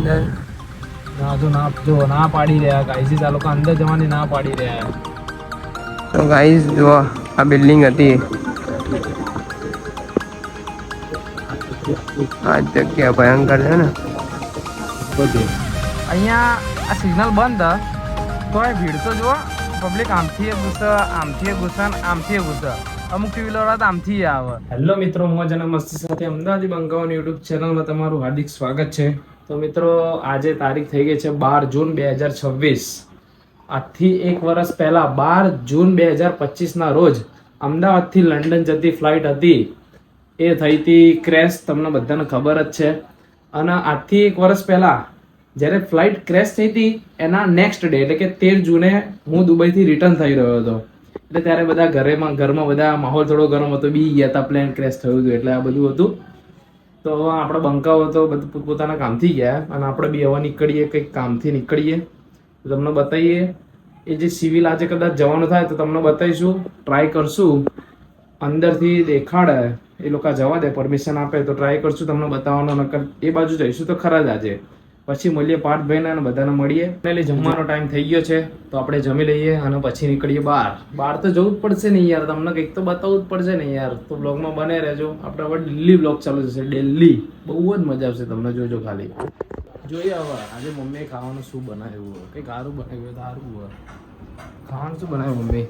અંદર ના જો ના પાડી રહ્યા ગાઈસ, આ લોકો અંદર જવાની ના પાડી રહ્યા. તો ગાઈસ જો આ બિલ્ડિંગ હતી, આ જગ્યા ભયંકર છે ને બધું. અહીંયા આ સિગ્નલ બંધ તો એ ભીડ તો જુઓ, પબ્લિક આમથી ઘૂસે, આમથી ઘૂસે, આમથી ઘૂસે. અમુક ટુ વ્હીલર વાળા આમથી આવે. હેલો મિત્રો, મોજ અને મસ્તી સાથે અમદાવાદી બંકાઓની યુટ્યુબ ચેનલમાં તમારું હાર્દિક સ્વાગત છે. તો મિત્રો આજે તારીખ થઈ ગઈ છે 12 જૂન 2026. આજથી એક વર્ષ પહેલા 12 જૂન 2025 ના રોજ અમદાવાદથી લંડન જતી ફ્લાઇટ હતી, એ થઈ હતી ક્રેશ. તમને બધાને ખબર જ છે. અને આજથી એક વર્ષ પહેલા જ્યારે ફ્લાઇટ ક્રેશ થઈ હતી એના નેક્સ્ટ ડે એટલે કે 13 જૂને હું દુબઈથી રિટર્ન થઈ રહ્યો હતો. એટલે ત્યારે બધા ઘરમાં બધા માહોલ થોડો ગરમ હતો, બી ગયા હતા, પ્લેન ક્રેશ થયું હતું એટલે આ બધું હતું. તો આપણે બંકાઓ તો બધું પોતાના કામથી ગયા અને આપણે બી હવે નીકળીએ, કંઈક કામથી નીકળીએ તો તમને બતાવીએ. એ જે સિવિલ આજે કદાચ જવાનું થાય તો તમને બતાવીશું, ટ્રાય કરશું. અંદરથી દેખાડે એ લોકો જવા દે, પરમિશન આપે તો ટ્રાય કરશું તમને બતાવવાનો. નકર એ બાજુ જઈશું તો ખરા જ આજે. પછી મળીએ પાર્થભાઈને અને બધાને મળીએ. એટલે જમવાનો ટાઈમ થઈ ગયો છે તો આપણે જમી લઈએ અને પછી નીકળીએ બહાર તો જવું જ પડશે ને યાર, તમને કંઈક તો બતાવવું જ પડશે ને યાર. તો બ્લોગમાં બને રહેજો. આપણે હવે દિલ્હી બ્લોગ ચાલુ થશે, દિલ્હી. બહુ જ મજા આવશે તમને, જોજો ખાલી. જોઈએ હવે આજે મમ્મીએ ખાવાનું શું બનાવ્યું હોય, કંઈક સારું બનાવ્યું તો સારું હોય. ખાવાનું શું બનાવ્યું મમ્મી?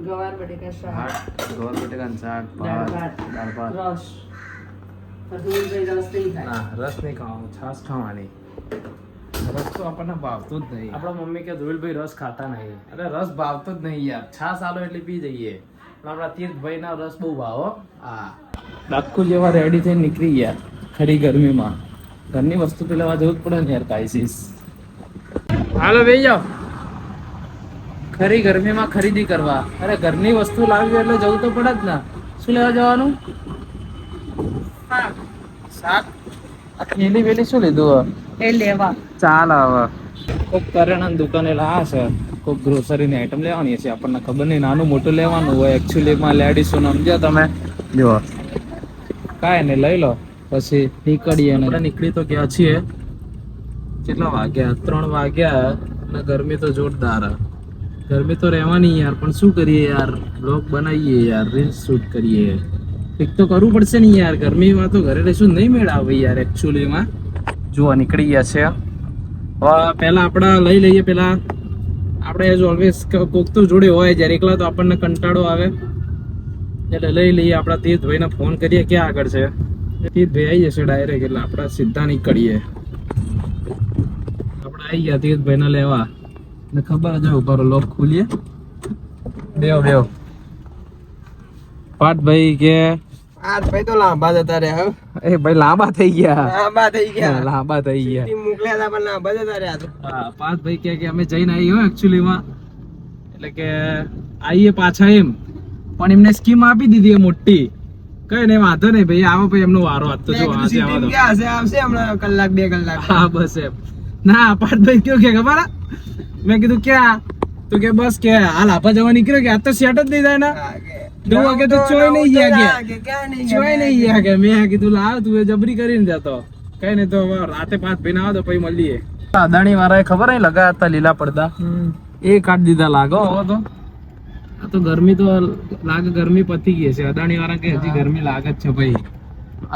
ગવાર બટેકા શાક, ગવાર બટેકાનું શાક, દાળ ભાત. રસ. ધ્રુવભાઈ રસ નહીં ખાય. ના, રસ નહીં ખાવાનું, છાશ ખાવાની. રસ તો આપણને ભાવતો જ નહીં. આપણા મમ્મી કે ધ્રુવભાઈ રસ ખાતા નહીં. અરે રસ ભાવતો જ નહીં યાર, છાશ આલો એટલે પી જઈએ. પણ આપણા તીર્થભાઈ ના રસ બહુ ભાવો. હા, ડાકુ જેવા રેડી થઈને નીકળી ગયા ખરી ગરમીમાં. ઘરની વસ્તુ તો લેવા જવું જ પડે ને યાર કાઈસીસ. હાલો બેસી જાઓ. ખરી ગરમીમાં ખરીદી કરવા. અરે ઘરની વસ્તુ લાવી એટલે જવું તો પડે જ ને. શું લેવા જવાનું? શાક. આ થેલી વેલી શું લીધું? એ લેવા ચાલ હવે કોઈક કરિયાણાની દુકાને લાયા છે, કોઈક ગ્રોસરીની આઈટમ લેવાની છે. આપણને ખબર નહીં, નાનું મોટું લેવાનું હોય. એકચ્યુઅલીમાં લેડીસોને સમજ્યા તમે? જો કાંઈ નહીં, લઈ લો પછી નીકળીએ. આપણે નીકળી તો ગયા છીએ. કેટલા વાગ્યા? 3 વાગ્યા અને ગરમી તો જોરદાર. ગરમી તો રહેવાની યાર, પણ શું કરીએ યાર, બ્લોગ બનાવીએ યાર, રીલ્સ શૂટ કરીએ, કંઈક તો કરવું પડશે ને યાર. ગરમીમાં તો ઘરે રહીશું નહીં મેળ આવે યાર. એકચ્યુઅલીમાં જો નીકળી ગયા છે. પહેલા આપણે લઈ લઈએ. પેલા આપણે એઝ ઓલવેઝ કોક તો જોડે હોય, જ્યારે એકલા તો આપણને કંટાળો આવે એટલે લઈ લઈએ. આપણા તીર્થભાઈને ફોન કરીએ ક્યાં આગળ છે. તીર્થભાઈ આવી જશે ડાયરેક્ટ, એટલે આપણે સીધા નીકળીએ. આપણે આવી ગયા તીર્થભાઈને લેવા. ને ખબર જ ઉપર લોક ખોલીએ. બેવ પાઠભાઈ કે ભાઈ તો લાંબા જતા રહ્યા. એ ભાઈ લાંબા થઈ ગયા. લાંબા થઈ ગયા. મોકલ્યા હતા પણ લાંબા જતા રહ્યા. હા, પાર્થભાઈ કે અમે જઈને આવી હો એકચ્યુઅલીમાં, એટલે કે આવીએ પાછા એમ. પણ એમને સ્કીમ આપી દીધી એ મોટી. કઈ નહીં, વાંધો નહીં ભાઈ, આવો ભાઈ એમનો વારો. આજ તો જો આજે આવશે હમણાં કલાક 2 કલાક. હા બસ એમ. ના, પાર્થભાઈ કેવું કે ખબર? મેં કીધું ક્યાં? તો કે બસ કે હાલ આપા જવા નીકળ્યો કે આ તો સેટ જ નહીં થાય ને. 2 વાગે તો ચોય નહીં ગયા કે મેં કીધું લાવ તું જબરી કરીને જતો. કઈ નહીં, તો રાતે 5 ભાઈ આવો તો પછી મળીએ. અદાણી વાળાએ ખબર નહીં લગાયા હતા લીલા પડદા, એ કાઢી દીધા લાગો. હવે તો આ તો ગરમી તો લાગે, ગરમી પતી ગઈ છે. અદાણી વાળા કે હજી ગરમી લાગે જ છે ભાઈ.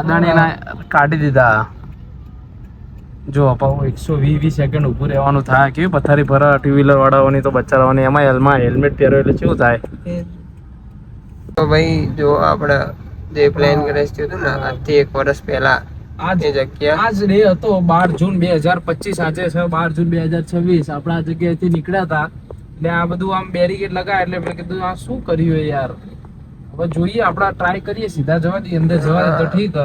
અદાણી ના કાઢી દીધા. જો અપાવું 120 સેકન્ડ ઊભું રહેવાનું થાય. કેવી પથારી પર ટુ વ્હીલર વાળાઓની તો બચારાઓની. એમાં હેલ્મેટ પહેર્યો એટલે શું થાય? તો ભાઈ જો આપણે જે પ્લેન ક્રેશ થયું હતું ને આજથી 1 વર્ષ પહેલા, આ જગ્યા આજ ડે હતો 12 જૂન 2025. આજે છે 12 જૂન 2026. આપણે આ જગ્યાએથી નીકળ્યા હતા એટલે આ બધું આમ બેરીકેડ લગાય એટલે મેં કીધું આ શું કર્યું યાર. હવે જોઈએ, આપણે ટ્રાય કરીએ, સીધા જવા દઈએ, અંદર જવા દે તો ઠીક.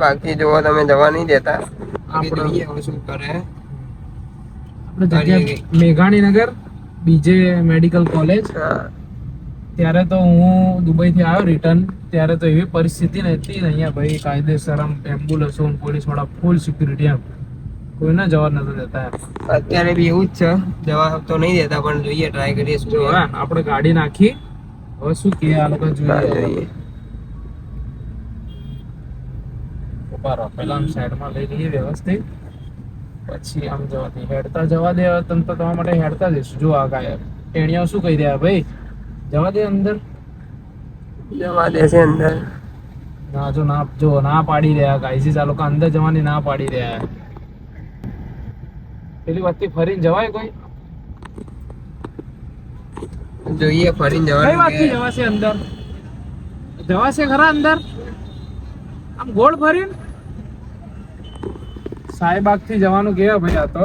બાકી જો તમે જવા નહીં દેતા આપણે શું કરે. આપણે મેઘાણીનગર બીજે મેડિકલ કોલેજ. ત્યારે તો હું દુબઈથી આવ્યો રિટર્ન, ત્યારે તો એવી પરિસ્થિતિ નથી ને અહીંયા ભાઈ, કાયદેસર આમ એમ્બ્યુલન્સો પોલીસ વાળા ફૂલ સિક્યુરિટી, એમ કોઈને જવા નથી દેતા. અત્યારે બી એવું જ છે, જવા તો નહીં દેતા પણ જોઈએ, ટ્રાય કરીએ. શું આપણે ગાડી નાખી, હવે શું કે આ લોકો જોઈએ. બરાબર પેલા આમ સાઈડમાં લઈ લઈએ વ્યવસ્થિત, પછી આમ જવા દે. હેડતા જવા દે, તમે તો તમારા માટે હેડતા જઈશું. જો આ ગાય ટેણિયા શું કહી રહ્યા ભાઈ, જવા દે અંદર. જવા દેશે અંદર. ના જો ના પાડી રહ્યા ગાઈઝીસ, આ લોકો અંદર જવાની ના પાડી રહ્યા. પેલી વસ્તી ફરીને જવાય કોઈ? જોઈએ ફરીને કઈ જવાનું વાતથી કે જવાશે અંદર? જવાશે ખરા અંદર આમ ગોળ ફરીને? સાઈબાગ થી જવાનું કે ભાઈ, આ તો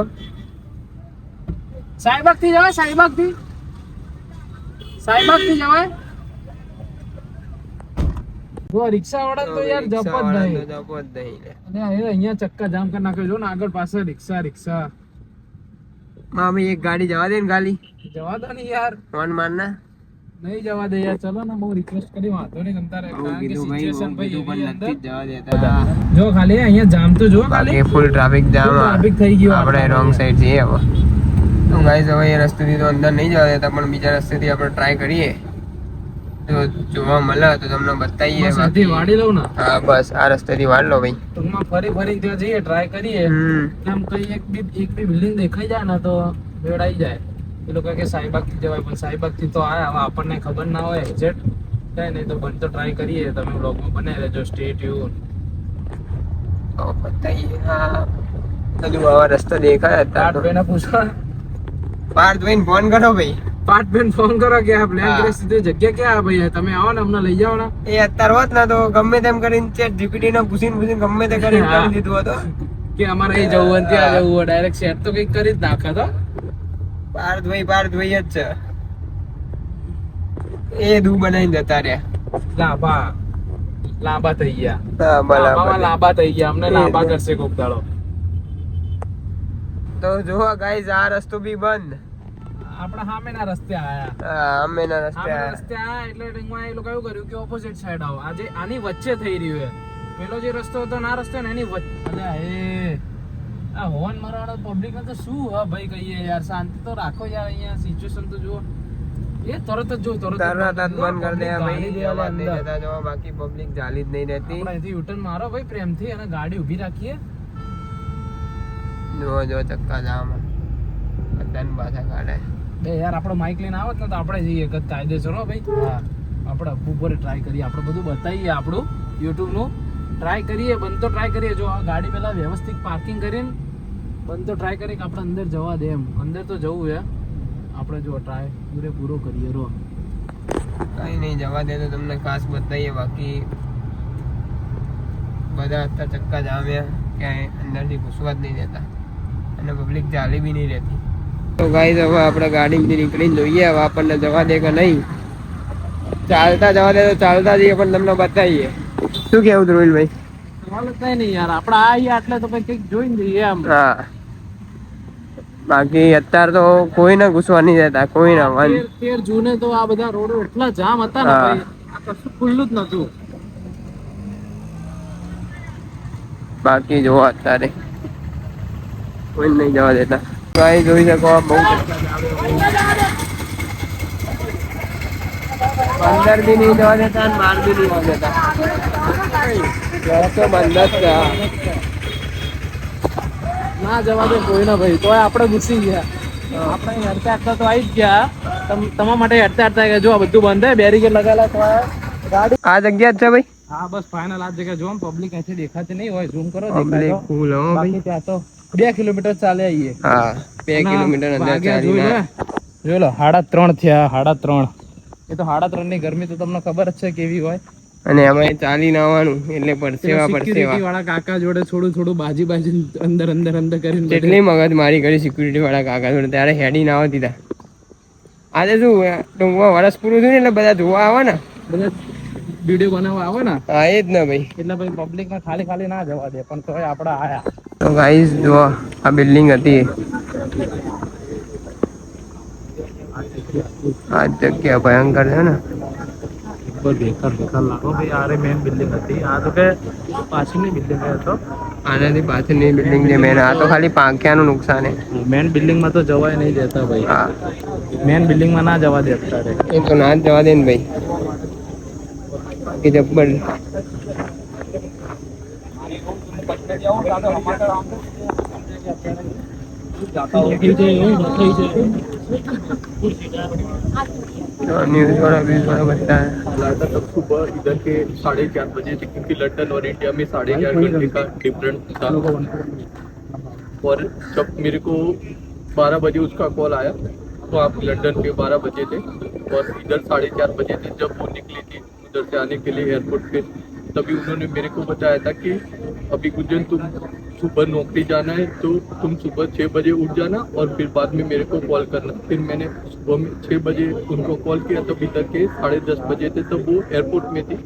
સાઈબાગ થી જવાય. સાઈબાગ થી જવાય. જો રિક્ષા વાળા તો યાર જપ જ નહીં. અને અહીંયા ચક્કા જામ કરી નાખ્યો. જો ને આગળ પાછળ રિક્ષા. મામી એક ગાડી જવા દે ને ખાલી. જવા દો ને યાર, ફોન માર ના. નહીં જવા દે યાર. ચલો ને, બહુ રિક્વેસ્ટ કરી, વાંધો નહીં તમતારે. કારણ કે સિચ્યુએશન ભાઈ એવી પણ અંદર. નથી જ જવા દેતા. જો ખાલી અહીંયા જામ તો જો ખાલી બાકી ફૂલ ટ્રાફિક જામ. ટ્રાફિક થઈ ગયો. આપણે રોંગ સાઈડ જઈએ હવે. તો ગાઈસ હવે એ રસ્તેથી તો અંદર નહીં જવા દેતા, પણ બીજા રસ્તેથી આપણે ટ્રાય કરીએ. જો જોવા મળે તો તમને બતાવીએ. સાથી વાડી લઉં ને. હા બસ આ રસ્તેથી વાળ લો ભાઈ. ટૂંકમાં ફરી ત્યાં જઈએ, ટ્રાય કરીએ. આમ કઈ એક બી બિલ્ડિંગ દેખાઈ જાય ને તો વેડાઈ જાય. એ લોકો કે સાઈબાગ થી જવાય, પણ સાઈબાગ થી તો આયા આપણને ખબર ના હોય એક્ઝેક્ટ. કઈ નહીં તો બંધ તો ટ્રાય કરીએ. તમે બ્લોગમાં બને રહેજો. Stay tune. તો બતાવીએ. હા બધું આવા રસ્તા દેખાય હતા. પાર્ટ બેને પૂછો. પાર્થ ભાઈને ફોન કરો ભાઈ. પાર્ટ બેન ફોન કરો કે આ પ્લાન હા. કરી સીધી જગ્યા ક્યાં ભાઈ, તમે આવો ને અમને લઈ જાઓ ને. એ અત્યારે હોત ને તો ગમે તેમ કરીને ચેટ જીપીટી ને પૂછીને ગમે તે કરીને હા. કરી દીધું હતું. કે અમારે અહીં જવું હોય ને ત્યાં જવું હોય, ડાયરેક્ટ સેટ તો કંઈક કરી જ નાખે તો. પાર્થભાઈ જ છે. એ દૂ બનાવીને જતા રહ્યા. લાંબા થઈ ગયા. હા બરાબર. લાંબા થઈ ગયા. અમને લાંબા કરશે કોક દાડો. તો જો ગાઈઝ આ રસ્તો બી બંધ. આપણા સામેના રસ્તે આયા. હા અમેના રસ્તે સામેના આ. રસ્તે આયા એટલે રિંગમાં એ લોકો એવું કર્યું કે ઓપોઝિટ સાઈડ આવો. આજે આની વચ્ચે થઈ રહ્યું છે. પેલો જે રસ્તો હતો ના રસ્તો ને એની વચ્ચે. અલ્યા એ આ હોર્ન મારવાળો પબ્લિક ને તો શું હા ભાઈ કહીએ યાર, શાંતિ તો રાખો યાર. અહીંયા સિચ્યુએશન તો જુઓ. એ તરત જ તરત જ બંધ કરી દે ભાઈ. જવા નહીં દેતા જો. બાકી પબ્લિક જાલી જ નહીં રહેતી. આપણે અહીંથી યુટર્ન મારો ભાઈ પ્રેમથી અને ગાડી ઊભી રાખીએ. જો ચક્કા જામ. બધાને પાછા કાઢે. બે યાર આપણો માઇક લઈને આવત ને તો આપણે જઈએ એક જ કાયદેસર હો ભાઈ. હા આપણે ઉપર ટ્રાય કરીએ. આપણે બધું બતાવીએ આપણું યુટ્યુબનું. ટ્રાય કરીએ, બંધ તો ટ્રાય કરીએ. જો આ ગાડી પહેલા વ્યવસ્થિત પાર્કિંગ કરીને બંધ તો ટ્રાય કરીએ કે આપણે અંદર જવા દે એમ. અંદર તો જવું છે આપણે. જો ટ્રાય પૂરેપૂરો કરીએ. રો કઈ નહીં જવા દે તો તમને ખાસ બતાવીએ. બાકી બધા અત્યારે ચક્કા જામ્યા, ક્યાંય અંદરથી ઘૂસવા જ નહીં દેતા અને પબ્લિક ચાલી બી નહીં રહેતી. તો ગાઈઝ હવે આપણે ગાડીમાંથી નીકળીને જોઈએ હવે આપણને જવા દે કે નહીં. ચાલતા જવા દે તો ચાલતા જઈએ, પણ તમને બતાવીએ. શું કેવું ધ્રુવિલભાઈ? સવાલ જ નહીં યાર. આપણે આવીએ એટલે તો ભાઈ કંઈક જોઈને જઈએ એમ. હા બાકી અત્યારે તો કોઈને ઘૂસવા નહીં દેતા, કોઈને. 13 જૂને તો આ બધા રોડો એટલા જામ હતા ને હા. ભાઈ, આ કશું ખુલ્લું જ નતું. બાકી જોવો અત્યારે કોઈ નહીં જવા દેતા. ગાઈ જોઈ શકો બહુ અંદર બી નહીં જવા દેતા અને બહાર બી નહીં જવા દેતા. તો બંધ જ છે. ના જવા દે કોઈ ના ભાઈ. તોય આપણે ઘૂસી ગયા. આપણે હેડતા હેડતા તો આવી જ ગયા. તમારા માટે હેડતા હેડતા ગયા. જો આ બધું બંધ છે, બેરીકેડ લગાવેલા તો ગાડી. આ જગ્યા જ છે ભાઈ. હા બસ ફાઇનલ આ જગ્યા. જો પબ્લિક અહીંથી દેખાતી નહીં હોય, ઝૂમ કરો પબ્લિક દેખાય તો. ફૂલ હો બાકી ભાઈ. ત્યાં તો 2 કિલોમીટર ચાલે આવીએ. હા 2 કિલોમીટર અંદર ચાલીને. જોઈ લો 3:30 થયા. 3:30. એ તો 3:30 ની ગરમી તો તમને ખબર જ છે કેવી હોય. અને એમાં ચાલીને આવવાનું એટલે પરસેવા સિક્યુરિટી વાળા કાકા જોડે થોડું બાજી અંદર કરીને કેટલી મગજ મારી કરી સિક્યુરિટી વાળા કાકા જોડે. ત્યારે હેડી ના આવતી હતા. આજે શું ટૂંકમાં વર્ષ પૂરું થયું ને એટલે બધા જોવા આવે ને, બધા વિડીયો બનાવવા આવે ને. હા એ જ ને ભાઈ. એટલે ભાઈ પબ્લિક ને ખાલી ના જવા દે. પણ તોય આપણે આયા. તો ગાઈસ જો આ બિલ્ડિંગ હતી, આ જગ્યા ભયંકર છે ને. બેકાર લાગો ભાઈ. આ મેન બિલ્ડિંગ હતી. આ તો કે પાછળની બિલ્ડિંગ હતો. આનાથી પાછળની બિલ્ડિંગ જે મેન, આ તો ખાલી પાંખ્યાનું નુકસાન છે. મેન બિલ્ડિંગ માં તો જવાય નહીં દેતા ભાઈ. હા મેન બિલ્ડિંગ માં ના જવા દે અત્યારે. એ તો ના જ જવા દે ને ભાઈ. બાકી જબ્બર न्यूज़ वाला भी थोड़ा बता है। हालांकि तब सुबह इधर के 4:30 बजे थे, क्योंकि लंदन और इंडिया में 11:30 घंटे का डिफरेंस था। और जब मेरे को 12 बजे उसका कॉल आया तो आप लंदन पे 12 बजे थे और इधर 4:30 बजे थे जब वो निकली थी उधर से आने के लिए एयरपोर्ट पे। तभी उन्होंने मेरे को बताया था कि अभी गुंजन तुम सुबह नौकरी जाना है तो तुम सुबह 6 बजे उठ जाना और फिर बाद में मेरे को कॉल करना। फिर मैंने सुबह में 6 बजे उनको कॉल किया, तब इधर के 10:30 बजे थे, तब वो एयरपोर्ट में थी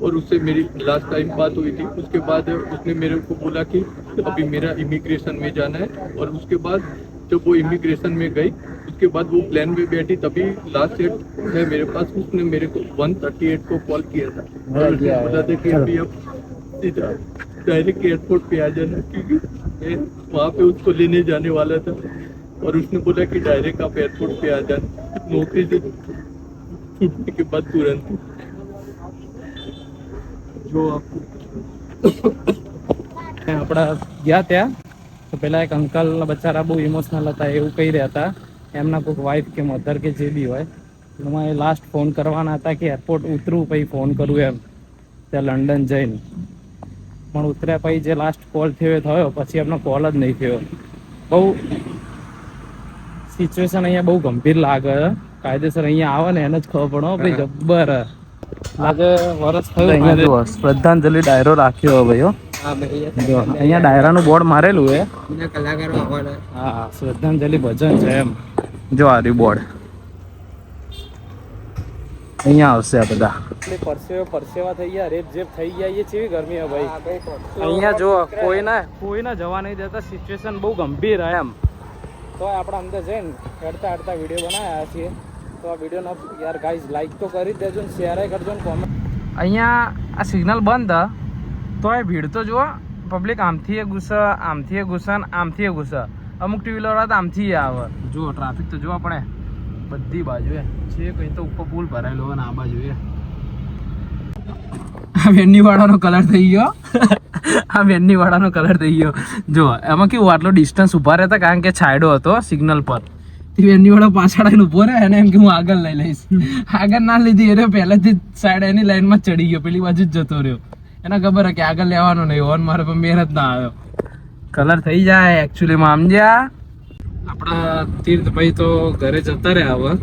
और उससे मेरी लास्ट टाइम बात हुई थी। उसके बाद उसने मेरे को बोला कि अभी मेरा इमिग्रेशन में जाना है और उसके बाद जब वो इमिग्रेशन में गई उसके बाद वो प्लेन में बैठी, तभी लास्ट सेट है मेरे पास, उसने मेरे को 1:38 को कॉल किया था और उसने बोला था कि अभी अब सीधा डायरेक्ट एयरपोर्ट पे आ जाना, क्योंकि मैं वहाँ पे उसको लेने जाने वाला था और उसने बोला कि डायरेक्ट आप एयरपोर्ट पे आ जाना नौकरी से छूटने के बाद तुरंत। जो आपको આપણા ગયા ત્યાં તો પેલા એક અંકલ બચારા બહુ ઇમોશનલ હતા, એવું કહી રહ્યા હતા એમના કોઈ વાઈફ કે મધર કે જે બી હોય એમાં એ લાસ્ટ ફોન કરવાના હતા કે એરપોર્ટ ઉતરું પછી ફોન કરું એમ ત્યાં લંડન જઈને, પણ ઉતર્યા પછી જે લાસ્ટ કોલ થયો પછી એમનો કોલ જ નહીં થયો. બહુ સિચ્યુએશન અહીંયા બહુ ગંભીર લાગે. કાયદેસર અહીંયા આવે ને એને જ ખબર પડે ભાઈ જબ્બર. આજે વરસ થયું અહીંયા જુઓ શ્રદ્ધાંજલિ ડાયરો રાખ્યો ભાઈઓ. हाँ भैया જો અહીંયા ડાયરાનું બોર્ડ મારેલું છે. बिना कलाकारो આવવાના. હા શ્રદ્ધાંજલિ ભજન છે એમ. જો આ રહ્યું બોર્ડ. અહીંયા આવશે આ બધા. પરસેવા થઈ ગયા, રેપ જેપ થઈ ગયા. એ કેવી ગરમી હે ભાઈ. અહીંયા જો કોઈને જવા નહીં દેતા. સિચ્યુએશન બહુ ગંભીર હે એમ. તો આપણે અંદર જઈને હેડતા વિડીયો બનાવ્યા છીએ. તો આ વિડીયોનો યાર ગાઈઝ લાઈક તો કરી જ દેજો ને શેર કરજો ને કોમેન્ટ. અહીંયા આ સિગ્નલ બંધ તો એ ભીડ તો જુઓ. પબ્લિક આમથી એ ગુસ્સે, આમથી એ ગુસ્સે ને આમથી એ ગુસ્સે. અમુક ટુ વ્હીલર તો આમથી આવે. જુઓ ટ્રાફિક તો જોવા પડે બધી બાજુએ છે. કંઈ તો ઉપર પુલ ભરાયેલો હોય ને આ બાજુએ. આ વેન્ની વાળાનો કલર થઈ ગયો. આ વેન્ની વાળાનો કલર થઈ ગયો. જો એમાં કેવું આટલો ડિસ્ટન્સ ઉભા રહેતા કારણ કે છાંયડો હતો સિગ્નલ પર. વેન્ની વાળો પાછળ આવીને ઉભો રહે એને એમ કે હું આગળ લઈ લઈશ. આગળ ના લીધી એને પહેલેથી જ સાઈડ એની લાઈનમાં ચડી ગયો, પેલી બાજુ જ જતો રહ્યો. એને ખબર કે આગળ લેવાનો નહીં, હોર્ન મારે પણ મેર જ ના આવ્યો. કલર થઈ જાય એકચ્યુઅલીમાં સમજ્યા. આપણા તીર્થભાઈ તો ઘરે જતા રહ્યા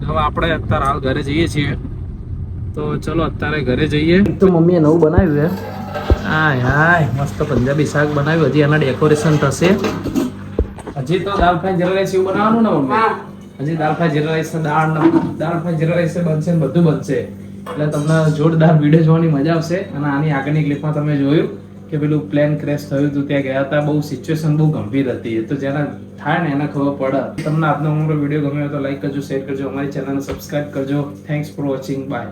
હવે આપણે અત્યારે હાલ ઘરે જઈએ છીએ. તો ચલો અત્યારે ઘરે જઈએ. તો મમ્મીએ નવું બનાવ્યું છે. હાય મસ્ત પંજાબી શાક બનાવ્યું. હજી એના ડેકોરેશન થશે. હજી તો દાલ ફ્રાય જીરા રાઈસ એવું બનાવવાનું ને મમ્મી? હજી દાલ ફ્રાય જીરા રાઈસ દાળ ફ્રાય જીરા રાઈસ બનશે ને બધું બનશે. એટલે તમને જોરદાર વિડીયો જોવાની મજા આવશે. અને આની આગળની ક્લિપમાં તમે જોયું કે પેલું પ્લેન ક્રેશ થયું હતું, ત્યાં ગયા હતા. બહુ સિચ્યુએશન બહુ ગંભીર હતી. તો જેને થાય ને એને ખબર પડે. તમને આજનો અમારો વિડીયો ગમ્યો તો લાઈક કરજો, શેર કરજો, અમારી ચેનલને સબસ્ક્રાઇબ કરજો. Thanks for watching. બાય.